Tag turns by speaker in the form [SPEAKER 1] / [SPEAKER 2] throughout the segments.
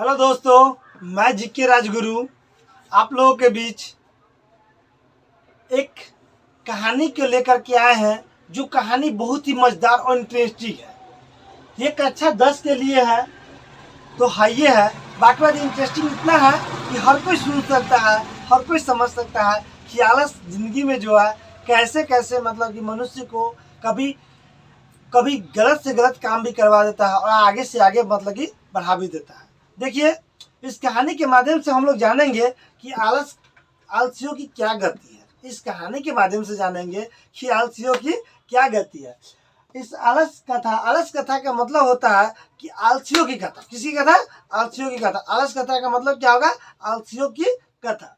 [SPEAKER 1] Hello दोस्तों, मैं GK Rajguru आप लोगों के बीच एक कहानी को लेकर के आए हैं, जो कहानी बहुत ही मज़ेदार और इंटरेस्टिंग है। ये कक्षा 10 के लिए है तो हाइये है, बाकी बात इंटरेस्टिंग इतना है कि हर कोई सुन सकता है, हर कोई समझ सकता है कि आलस ज़िंदगी में जो है कैसे कैसे मतलब कि मनुष्य को कभी कभी गलत से गलत काम भी करवा देता है और आगे से आगे मतलब कि बढ़ा भी देता है। देखिए, इस कहानी के माध्यम से हम लोग जानेंगे कि आलसियों की क्या गति है। इस कहानी के माध्यम से जानेंगे कि आलसियों की क्या गति है। इस आलस कथा का मतलब होता है कि आलसियों की कथा। किसी कथा? आलसियों की कथा। आलस कथा का मतलब क्या होगा? आलसियों की कथा,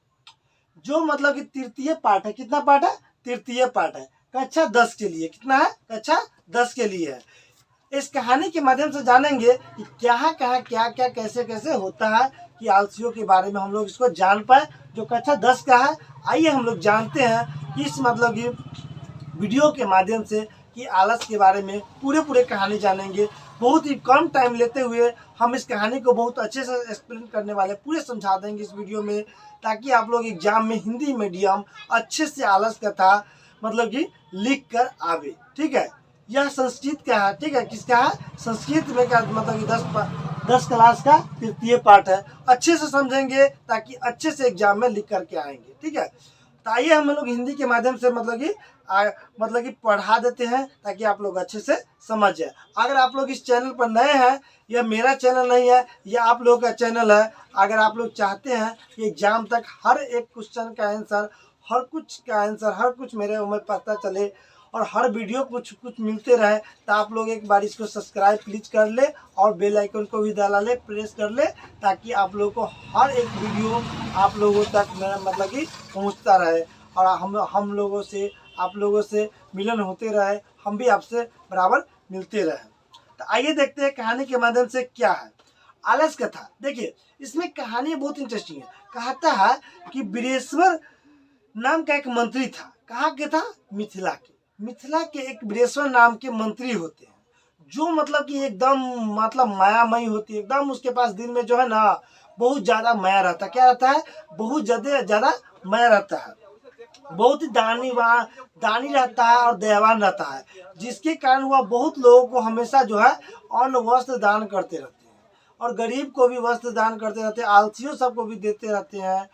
[SPEAKER 1] जो मतलब कि तृतीय पाठ है। कितना पाठ है? तृतीय पाठ है, कक्षा 10 के लिए। कितना है? कक्षा 10 के लिए है। इस कहानी के माध्यम से जानेंगे कि क्या क्या क्या कैसे कैसे होता है, कि आलसियों के बारे में हम लोग इसको जान पाए, जो कक्षा 10 का है। आइए हम लोग जानते हैं इस मतलब कि वीडियो के माध्यम से कि आलस के बारे में पूरे कहानी जानेंगे। बहुत ही कम टाइम लेते हुए हम इस कहानी को बहुत अच्छे से एक्सप्लेन करने वाले, पूरे समझा देंगे इस वीडियो में, ताकि आप लोग एग्जाम में हिंदी मीडियम अच्छे से आलस कथा मतलब कि लिख कर आवे। ठीक है, यह संस्कृत का है। ठीक है, किसका है? संस्कृत में का मतलब कि 10 क्लास का तृतीय पाठ है। अच्छे से समझेंगे ताकि अच्छे से एग्जाम में लिख करके आएंगे। ठीक है, तो आइए हम लोग हिंदी के माध्यम से मतलब कि पढ़ा देते हैं, ताकि आप लोग अच्छे से समझ जाए। अगर आप लोग इस चैनल पर नए हैं, यह मेरा चैनल नहीं है, यह आप लोगों का चैनल है। अगर आप लोग चाहते हैं कि एग्जाम तक हर एक क्वेश्चन का आंसर, हर कुछ का आंसर, हर कुछ मेरे में पता चले और हर वीडियो कुछ कुछ मिलते रहे, तो आप लोग एक बार इसको सब्सक्राइब प्लीज कर ले और बेल आइकन को भी दबा ले, प्रेस कर ले, ताकि आप लोगों को हर एक वीडियो आप लोगों तक मेरा मतलब कि पहुंचता रहे और हम लोगों से, आप लोगों से मिलन होते रहे, हम भी आपसे बराबर मिलते रहे। तो आइए देखते हैं कहानी के माध्यम से क्या है आलस कथा। देखिए, इसमें कहानी बहुत इंटरेस्टिंग है। कहता है कि वीरेश्वर नाम का एक मंत्री था। कहाँ के था? मिथिला के। मिथिला के एक वीरेश्वर नाम के मंत्री होते हैं, जो मतलब कि एकदम मतलब मायामयी होती है। एकदम उसके पास दिल में जो है ना, बहुत ज्यादा माया रहता है। क्या रहता है? बहुत ज्यादा माया रहता है। बहुत ही दानी रहता है और दयावान रहता है, जिसके कारण वह बहुत लोगों को हमेशा जो है अन्न वस्त्र दान करते रहते हैं, और गरीब को भी वस्त्र दान करते रहते हैं, आलसियों सबको भी देते रहते हैं।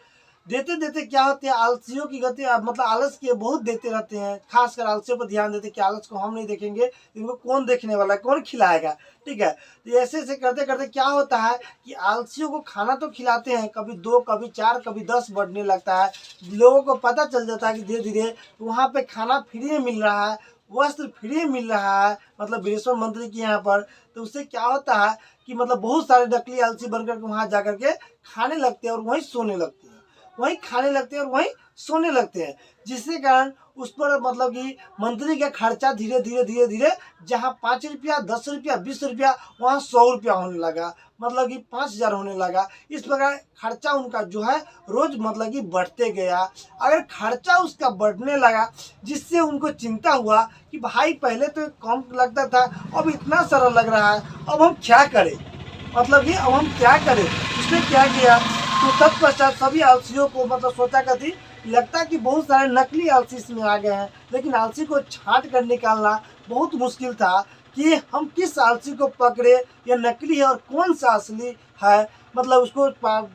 [SPEAKER 1] देते देते क्या होते हैं, आलसियों की गति मतलब आलस के बहुत देते रहते हैं। खासकर आलसियों पर ध्यान देते हैं कि आलस को हम नहीं देखेंगे, इनको कौन देखने वाला है, कौन खिलाएगा। ठीक है, तो ऐसे ऐसे करते करते क्या होता है कि आलसियों को खाना तो खिलाते हैं, कभी 2 कभी 4 कभी 10 बढ़ने लगता है। लोगों को पता चल जाता है कि धीरे धीरे वहाँ पे खाना फ्री में मिल रहा है, वस्त्र फ्री में मिल रहा है, मतलब वीरेश्वर मंत्री के यहाँ पर। तो उससे क्या होता है कि मतलब बहुत सारे नकली आलसी बनकर के वहाँ जाकर के खाने लगते हैं और वहीं सोने लगते हैं, वहीं खाने लगते हैं और वहीं सोने लगते हैं, जिसके कारण उस पर मतलब कि मंत्री का खर्चा धीरे धीरे धीरे धीरे जहाँ 5 रुपया 10 रुपया 20 रुपया, वहाँ 100 रुपया होने लगा, मतलब कि 5,000 होने लगा। इस प्रकार खर्चा उनका जो है रोज मतलब कि बढ़ते गया। अगर खर्चा उसका बढ़ने लगा, जिससे उनको चिंता हुआ कि भाई पहले तो कम लगता था, अब इतना सारा लग रहा है, अब हम क्या करें, मतलब कि अब हम क्या करें। उसने क्या किया, तो तत्पश्चात सभी आलसियों को मतलब सोचा करती, लगता कि बहुत सारे नकली आलसी इसमें आ गए हैं, लेकिन आलसी को छांट कर निकालना बहुत मुश्किल था कि हम किस आलसी को पकड़े, या नकली है और कौन सा असली है, मतलब उसको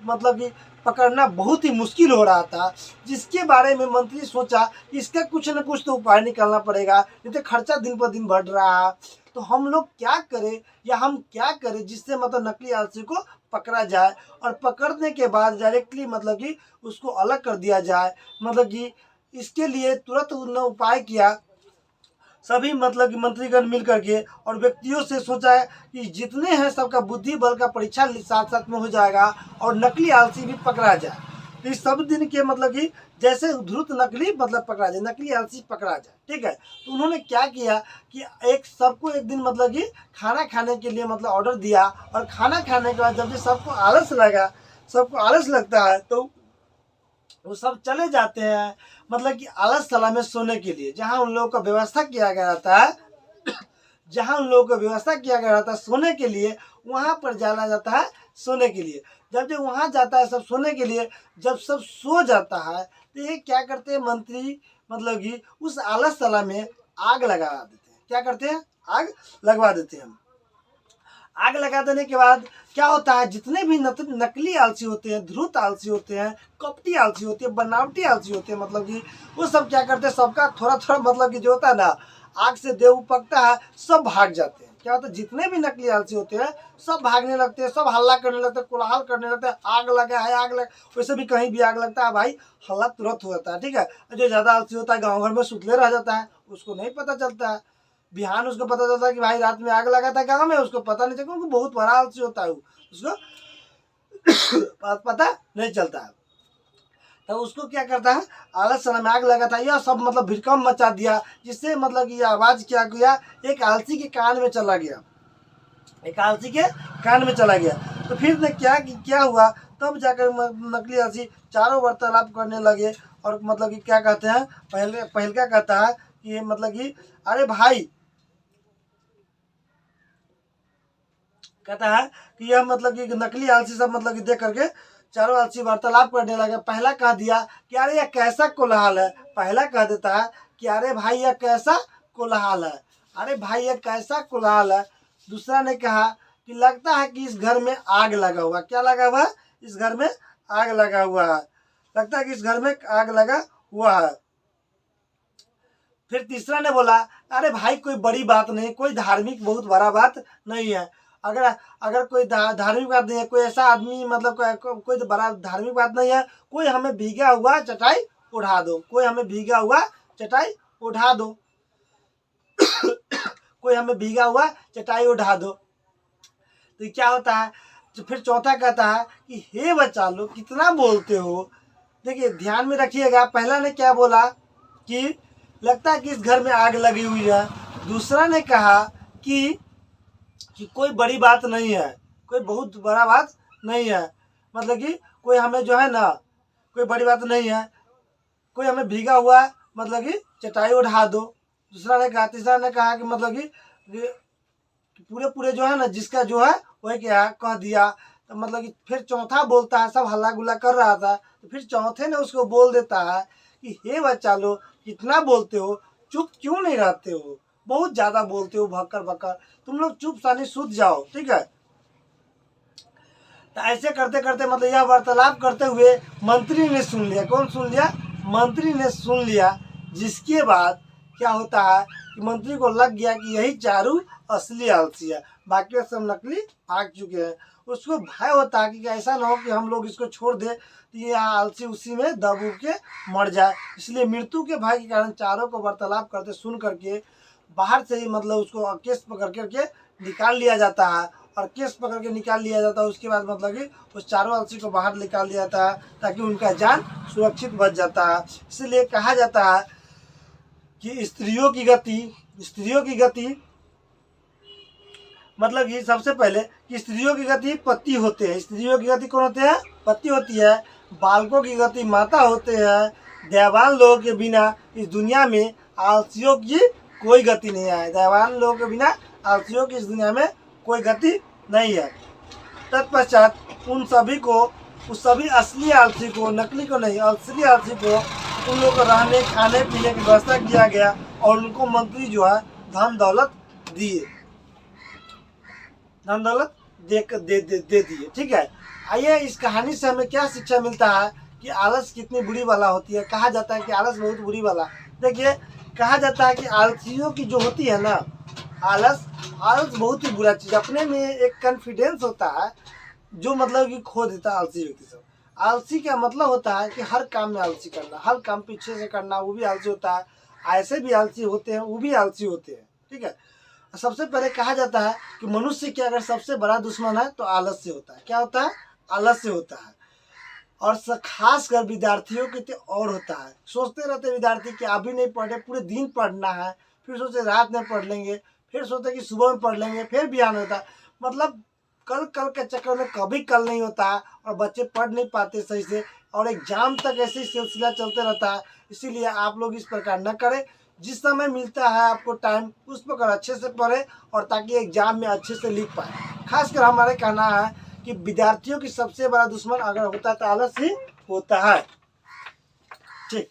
[SPEAKER 1] मतलब कि पकड़ना बहुत ही मुश्किल हो रहा था। जिसके बारे में मंत्री सोचा कि इसका कुछ न कुछ तो उपाय निकालना पड़ेगा, नहीं तो खर्चा दिन पर दिन बढ़ रहा है। तो हम लोग क्या करें, या हम क्या करें जिससे मतलब नकली आलसी को पकड़ा जाए, और पकड़ने के बाद डायरेक्टली मतलब कि उसको अलग कर दिया जाए। मतलब कि इसके लिए तुरंत उन्होंने उपाय किया, सभी मतलब कि मंत्रीगण मिल करके और व्यक्तियों से सोचा है कि जितने हैं सबका बुद्धि बल का परीक्षा साथ साथ में हो जाएगा और नकली आलसी भी पकड़ा जाए। तो इस सब दिन के मतलब कि जैसे धुत नकली मतलब पकड़ा जाए, नकली आलसी पकड़ा जाए। ठीक है, तो उन्होंने क्या किया कि सबको एक दिन मतलब कि खाना खाने के लिए मतलब ऑर्डर दिया, और खाना खाने के बाद जब सबको आलस लगा, सबको आलस लगता है, तो वो सब चले जाते हैं मतलब कि आलसशाला में सोने के लिए, जहाँ उन लोगों का व्यवस्था किया गया रहता है, जहाँ उन लोगों का व्यवस्था किया गया रहता है सोने के लिए, वहाँ पर जाना जाता है सोने के लिए। जब जब वहाँ जाता है सब सोने के लिए, जब सब सो जाता है तो ये क्या करते हैं मंत्री, मतलब कि उस आलसशाला में आग लगा देते हैं। क्या करते हैं? आग लगवा देते हैं। आग लगा देने के बाद क्या होता है, जितने भी नकली आलसी होते हैं, धूर्त आलसी होते हैं, कपटी आलसी होते हैं, बनावटी आलसी होते हैं, मतलब कि वो सब क्या करते हैं, सबका थोड़ा थोड़ा मतलब कि जो होता है ना, आग से देव पकता है, सब भाग जाते हैं। क्या होता है, जितने भी नकली आलसी होते हैं सब भागने लगते हैं, सब हल्ला करने लगते हैं, कोलाहल करने लगते हैं, आग लगा है, आग लगा। वैसे भी कहीं भी आग लगता है भाई, हल्ला तुरंत हो जाता है, ठीक है। जो ज़्यादा आलसी होता है गाँव घर में सुतले रह जाता है, उसको नहीं पता चलता है। बिहान उसको पता चलता है कि भाई रात में आग लगा था गाँव में, उसको पता नहीं चलता, क्योंकि बहुत बड़ा आलसी होता है, उसको पता नहीं चलता है। तो उसको क्या करता है, आलस में आग लगा था, यह सब मतलब भिड़कम मचा दिया, जिससे मतलब कि आवाज़ क्या किया, एक आलसी के कान में चला गया, एक आलसी के कान में चला गया। तो फिर ने क्या हुआ, तब जाकर नकली आलसी चारों वार्तालाप करने लगे, और मतलब कि क्या कहते हैं, पहले क्या कहता है कि मतलब कि अरे भाई, कहता है कि यह मतलब कि नकली आलसी सब मतलब कि देख करके चारों आलसी वार्तालाप करने लगे। पहला कह दिया कि अरे यह कैसा कोलाहल है, पहला कह देता है कि अरे भाई यह कैसा कोलाहल है, अरे भाई यह कैसा कोलाहल है। दूसरा ने कहा कि लगता है कि इस घर में आग लगा हुआ। क्या लगा हुआ? इस घर में आग लगा हुआ है, लगता है कि इस घर में आग लगा हुआ है। फिर तीसरा ने बोला अरे भाई कोई बड़ी बात नहीं, कोई धार्मिक बहुत बड़ा बात नहीं है, अगर अगर कोई धार्मिक बात नहीं है, कोई ऐसा आदमी मतलब कोई तो बड़ा धार्मिक बात नहीं है, कोई हमें भीगा हुआ चटाई उठा दो, कोई हमें भीगा हुआ चटाई उठा दो कोई हमें भीगा हुआ चटाई उठा दो। तो क्या होता है, तो फिर चौथा कहता है कि हे बच्चा लोग कितना बोलते हो। देखिए ध्यान में रखिएगा, पहला ने क्या बोला कि लगता है कि इस घर में आग लगी हुई है। दूसरा ने कहा कि कोई बड़ी बात नहीं है, कोई बहुत बड़ा बात नहीं है, मतलब कि कोई हमें जो है ना, कोई बड़ी बात नहीं है, कोई हमें भीगा हुआ मतलब कि चटाई उठा दो। दूसरा ने कहा, तीसरा ने कहा कि मतलब कि पूरे पूरे जो है ना, जिसका जो है वही क्या कह दिया। तो मतलब कि फिर चौथा बोलता है, सब हल्ला गुल्ला कर रहा था, तो फिर चौथे ने उसको बोल देता है कि हे बच्चा लो कितना बोलते हो, चुप क्यों नहीं रहते हो, बहुत ज़्यादा बोलते हो भक्कर भक्कर, तुम लोग चुप सानी सूत जाओ, ठीक है। तो ऐसे करते करते मतलब यह वार्तालाप करते हुए मंत्री ने सुन लिया। कौन सुन लिया? मंत्री ने सुन लिया। जिसके बाद क्या होता है कि मंत्री को लग गया कि यही चारू असली आलसी है, बाकी सब नकली भाग चुके हैं। उसको भय होता है कि ऐसा ना हो कि हम लोग इसको छोड़ दें तो ये आलसी उसी में दब के मर जाए। इसलिए मृत्यु के भय के कारण चारों को वार्तालाप करते सुन करके बाहर से ही मतलब उसको केस पकड़ करके निकाल लिया जाता है, और केस पकड़ के निकाल लिया जाता है। उसके बाद मतलब कि उस चारों आलसी को बाहर निकाल दिया जाता है ताकि उनका जान सुरक्षित बच जाता है। इसलिए कहा जाता है कि स्त्रियों की गति मतलब कि सबसे पहले कि स्त्रियों की गति पति होते हैं। स्त्रियों की गति कौन होते हैं? पति होती है। बालकों की गति माता होते हैं। दयावान लोगों के बिना इस दुनिया में आलसियों की कोई गति नहीं है। दयावान लोगों के बिना आलसियों की इस दुनिया में कोई गति नहीं है। तत्पश्चात उन सभी को, उस सभी असली आलसी को, नकली को नहीं, असली आलसी को उन लोगों को रहने खाने पीने की व्यवस्था किया गया, और उनको मंत्री जो है धन दौलत दिए, धन दौलत दे दिए, ठीक है। आइए इस कहानी से हमें क्या शिक्षा मिलता है कि आलस कितनी बुरी वाला होती है। कहा जाता है कि आलस बहुत बुरी वाला, देखिए कहा जाता है कि आलसियों की जो होती है ना, आलस बहुत ही बुरा चीज़। अपने में एक कॉन्फिडेंस होता है जो मतलब कि खो देता है आलसी व्यक्ति सब। आलसी का मतलब होता है कि हर काम में आलसी करना, हर काम पीछे से करना, वो भी आलसी होता है। ऐसे भी आलसी होते हैं, वो भी आलसी होते हैं, ठीक है। सबसे पहले कहा जाता है कि मनुष्य के अगर सबसे बड़ा दुश्मन है तो आलस्य होता है। क्या होता है? आलस्य होता है। और खास कर विद्यार्थियों के तो और होता है। सोचते रहते विद्यार्थी कि अभी नहीं पढ़े, पूरे दिन पढ़ना है, फिर सोचे रात में पढ़ लेंगे, फिर सोचते कि सुबह में पढ़ लेंगे, फिर बिहान होता है। मतलब कल के चक्कर में कभी कल नहीं होता है, और बच्चे पढ़ नहीं पाते सही से, और एग्जाम तक ऐसे ही सिलसिला चलते रहता है। इसीलिए आप लोग इस प्रकार न करें। जिस समय मिलता है आपको टाइम, उस प्रकार अच्छे से पढ़े, और ताकि एग्जाम में अच्छे से लिख पाए। खासकर हमारे कहना है कि विद्यार्थियों की सबसे बड़ा दुश्मन अगर होता है तो आलस ही होता है। ठीक।